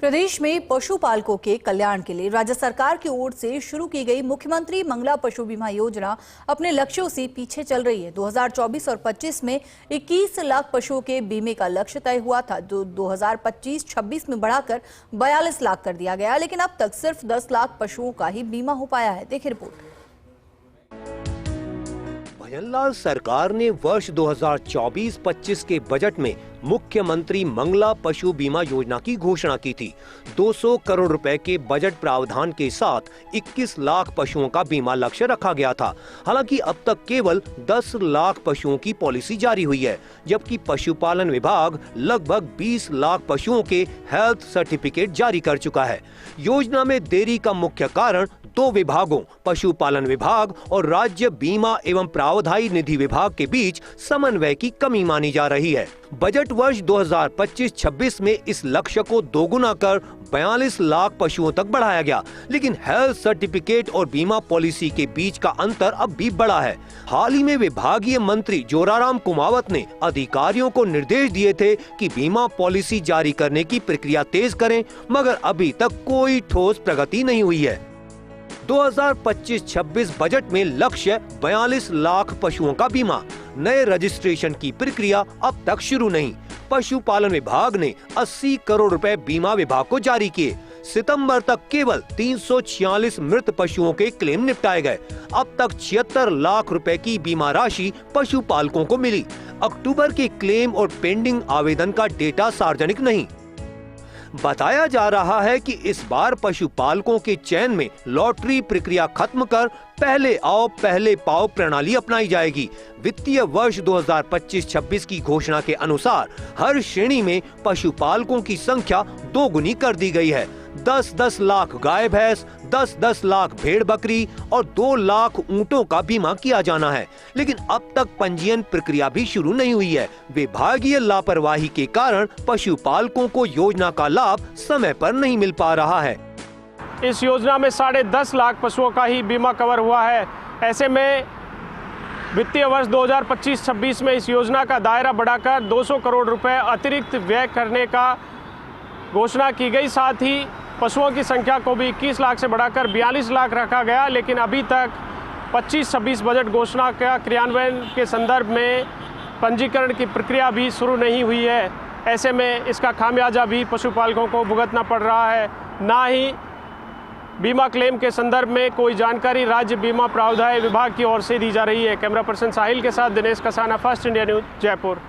प्रदेश में पशुपालकों के कल्याण के लिए राज्य सरकार की ओर से शुरू की गई मुख्यमंत्री मंगला पशु बीमा योजना अपने लक्ष्यों से पीछे चल रही है। 2024 और 25 में 21 लाख पशुओं के बीमे का लक्ष्य तय हुआ था, जो 2025-26 में बढ़ाकर 42 लाख कर दिया गया, लेकिन अब तक सिर्फ 10 लाख पशुओं का ही बीमा हो पाया है। देखिए रिपोर्ट। भजनलाल सरकार ने वर्ष 2024-25 के बजट में मुख्यमंत्री मंगला पशु बीमा योजना की घोषणा की थी। 200 करोड़ रुपए के बजट प्रावधान के साथ 21 लाख पशुओं का बीमा लक्ष्य रखा गया था। हालांकि अब तक केवल 10 लाख पशुओं की पॉलिसी जारी हुई है, जबकि पशुपालन विभाग लगभग 20 लाख पशुओं के हेल्थ सर्टिफिकेट जारी कर चुका है। योजना में देरी का मुख्य कारण दो विभागों, पशुपालन विभाग और राज्य बीमा एवं प्रावधायी निधि विभाग के बीच समन्वय की कमी मानी जा रही है। बजट वर्ष 2025-26 में इस लक्ष्य को दोगुना कर 42 लाख पशुओं तक बढ़ाया गया, लेकिन हेल्थ सर्टिफिकेट और बीमा पॉलिसी के बीच का अंतर अब भी बड़ा है। हाल ही में विभागीय मंत्री जोराराम कुमावत ने अधिकारियों को निर्देश दिए थे कि बीमा पॉलिसी जारी करने की प्रक्रिया तेज करें, मगर अभी तक कोई ठोस प्रगति नहीं हुई है। 2025-26 बजट में लक्ष्य 42 लाख पशुओं का बीमा। नए रजिस्ट्रेशन की प्रक्रिया अब तक शुरू नहीं। पशुपालन विभाग ने 80 करोड़ रुपए बीमा विभाग को जारी किए। सितंबर तक केवल 346 मृत पशुओं के क्लेम निपटाए गए। अब तक 76 लाख रुपए की बीमा राशि पशुपालकों को मिली। अक्टूबर के क्लेम और पेंडिंग आवेदन का डेटा सार्वजनिक नहीं। बताया जा रहा है कि इस बार पशुपालकों के चयन में लॉटरी प्रक्रिया खत्म कर पहले आओ पहले पाओ प्रणाली अपनाई जाएगी। वित्तीय वर्ष 2025-26 की घोषणा के अनुसार हर श्रेणी में पशुपालकों की संख्या दोगुनी कर दी गई है। 10-10 लाख गाय भैंस, 10-10 लाख भेड़ बकरी और 2 लाख ऊंटों का बीमा किया जाना है, लेकिन अब तक पंजीयन प्रक्रिया भी शुरू नहीं हुई है। विभागीय लापरवाही के कारण पशुपालकों को योजना का लाभ समय पर नहीं मिल पा रहा है। इस योजना में 10.5 लाख पशुओं का ही बीमा कवर हुआ है। ऐसे में वित्तीय वर्ष 2025-26 में इस योजना का दायरा बढ़ाकर 200 करोड़ रुपए अतिरिक्त व्यय करने का घोषणा की गई। साथ ही पशुओं की संख्या को भी 21 लाख से बढ़ाकर 42 लाख रखा गया, लेकिन अभी तक 25-26 बजट घोषणा का क्रियान्वयन के संदर्भ में पंजीकरण की प्रक्रिया भी शुरू नहीं हुई है। ऐसे में इसका खामियाजा भी पशुपालकों को भुगतना पड़ रहा है। ना ही बीमा क्लेम के संदर्भ में कोई जानकारी राज्य बीमा प्रावधान विभाग की ओर से दी जा रही है। कैमरा पर्सन साहिल के साथ Dinesh Kasana, first India news, Jaipur.